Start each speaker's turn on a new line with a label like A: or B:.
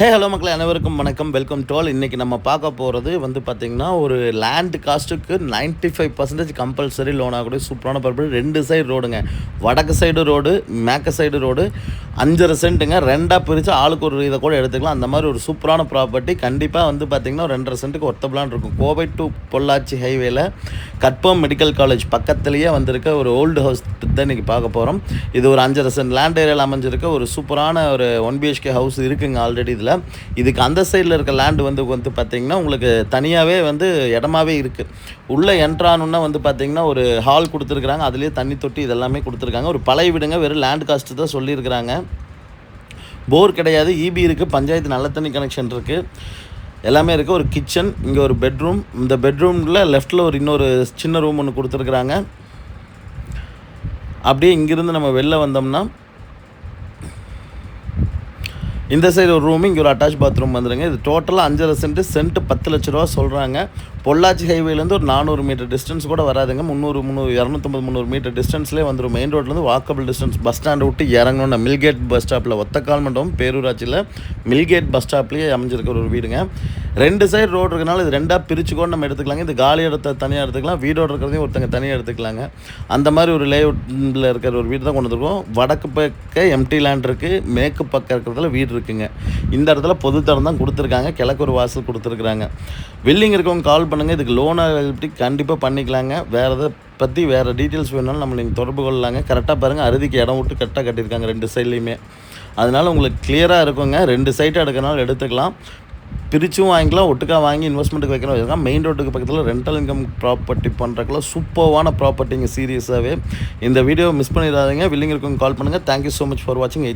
A: Hello மக்களே, அனைவருக்கும் வணக்கம். Welcome to all. இன்றைக்கி நம்ம பார்க்க போகிறது வந்து பார்த்திங்கன்னா, ஒரு லேண்ட் காஸ்ட்டுக்கு 95% கம்பல்சரி லோன் ஆகக்கூடிய சூப்பரான ப்ராப்பர்ட்டி. 2 சைடு ரோடுங்க. வடக்கு சைடு ரோடு, மேற்கு சைடு ரோடு, 5.5 சென்ட்டுங்க. 2ஆக பிரித்து ஆளுக்கு ஒரு இதை கூட எடுத்துக்கலாம். அந்த மாதிரி ஒரு சூப்பரான ப்ராப்பர்ட்டி. கண்டிப்பாக வந்து பார்த்திங்கன்னா ஒரு 2.5 சென்ட்டுக்கு ஒர்த்தபிளான் இருக்கும். கோவை டு பொள்ளாச்சி ஹைவேல கற்பகம் மெடிக்கல் காலேஜ் பக்கத்துலேயே வந்திருக்க ஒரு ஓல்டு ஹவுஸ் தான் இன்றைக்கி பார்க்க போகிறோம். இது ஒரு 5.5 சென்ட் லேண்ட் ஏரியாவில் அமைஞ்சிருக்க ஒரு சூப்பரான ஒரு 1 BHK ஹவுஸ் இருக்குங்க ஆல்ரெடி. இதுக்கு அந்த சைடில் இருக்க லேண்டு வந்து பார்த்திங்கன்னா உங்களுக்கு தனியாகவே வந்து இடமாவே இருக்குது. உள்ளே என்ட்ரானுன்னா வந்து பார்த்திங்கன்னா ஒரு ஹால் கொடுத்துருக்குறாங்க. அதுலேயே தண்ணி தொட்டி இதெல்லாமே கொடுத்துருக்காங்க. ஒரு பழைய வீடுங்க. வெறும் லேண்ட் காஸ்ட்டு தான் சொல்லியிருக்கிறாங்க. போர் கிடையாது, இபி இருக்குது, பஞ்சாயத்து நல்ல தண்ணி கனெக்ஷன் இருக்குது, எல்லாமே இருக்குது. ஒரு கிச்சன், இங்கே ஒரு பெட்ரூம். இந்த பெட்ரூமில் லெஃப்ட்டில் ஒரு இன்னொரு சின்ன ரூம் ஒன்று கொடுத்துருக்குறாங்க. அப்படியே இங்கேருந்து நம்ம வெளில வந்தோம்னா இந்த சைடு ஒரு ரூமு, இங்கே ஒரு அட்டாச் பாத்ரூம் வந்துடுங்க. இது டோட்டலாக 5.5 சென்ட் 10 லட்ச ரூபா சொல்கிறாங்க. பொள்ளாச்சி ஹைவேலேருந்து ஒரு 400 மீட்டர் டிஸ்டன்ஸ் கூட வராதுங்க. 250-300 மீட்டர் டிஸ்டன்ஸ்லேயே வந்துடும். மெயின் ரோட்லேருந்து வாக்கபிள் டிஸ்டன்ஸ். பஸ் ஸ்டாண்டை விட்டு இறங்கணுன்னா மில்கேட் பஸ் ஸ்டாப்பில், ஒத்தக்கால் மண்டபம் பேரூராட்சியில் மில்கேட் பஸ் ஸ்டாப்லேயே அமைஞ்சிருக்கிற ஒரு வீடுங்க. 2 சைடு ரோடு இருக்கனால இது 2ஆக பிரித்து கூட நம்ம எடுத்துக்கலாங்க. இது காலி இடத்த தனியாக எடுத்துக்கலாம், வீடோடு இருக்கிறதையும் ஒருத்தங்க தனியாக எடுத்துக்கலாங்க. அந்த மாதிரி ஒரு லேஅவுட்டில் இருக்கிற ஒரு வீடு தான் கொண்டு வந்துருக்கோம். வடக்கு பக்கம் எம்டி லேண்ட் இருக்குது, மேற்கு பக்கம் இருக்கிறதுல வீடு இருக்குங்க. இந்த இடத்துல பொதுத்தரம் தான் கொடுத்துருக்காங்க. கிழக்கு ஒரு வாசல் கொடுத்துருக்குறாங்க. வில்லிங் இருக்கவங்க கால் பண்ணுங்கள். இதுக்கு லோனை எப்படி கண்டிப்பாக பண்ணிக்கலாங்க. வேறு எதை பற்றி வேறு டீட்டெயில்ஸ் வேணாலும் நம்ம நீங்கள் தொடர்பு கொள்ளலாங்க. கரெக்டாக பாருங்கள், அறுதிக்கு இடம் விட்டு கரெக்டாக கட்டியிருக்காங்க 2 சைட்லேயுமே. அதனால் உங்களுக்கு கிளியராக இருக்குங்க. 2 சைட்டு எடுக்கிறனால எடுத்துக்கலாம். பிரிச்சும் வாங்கிக்கலாம், ஒட்டுக்கா வாங்கி இன்வெஸ்ட்மெண்ட்டுக்கு வைக்கலாம் வச்சுக்கலாம். மெயின் ரோட்டுக்கு பக்கத்தில் ரெண்டல் இன்கம் ப்ராப்பர்ட்டி பண்ணுறக்குள்ள சூப்பர்வான ப்ராப்பர்ட்டிங்க. சீரியஸாகவே இந்த வீடியோ மிஸ் பண்ணிடாதீங்க. வில்லிங் இருக்கவங்க கால் பண்ணுங்கள். தேங்க்யூ ஸோ மச் ஃபார் வாட்சிங்.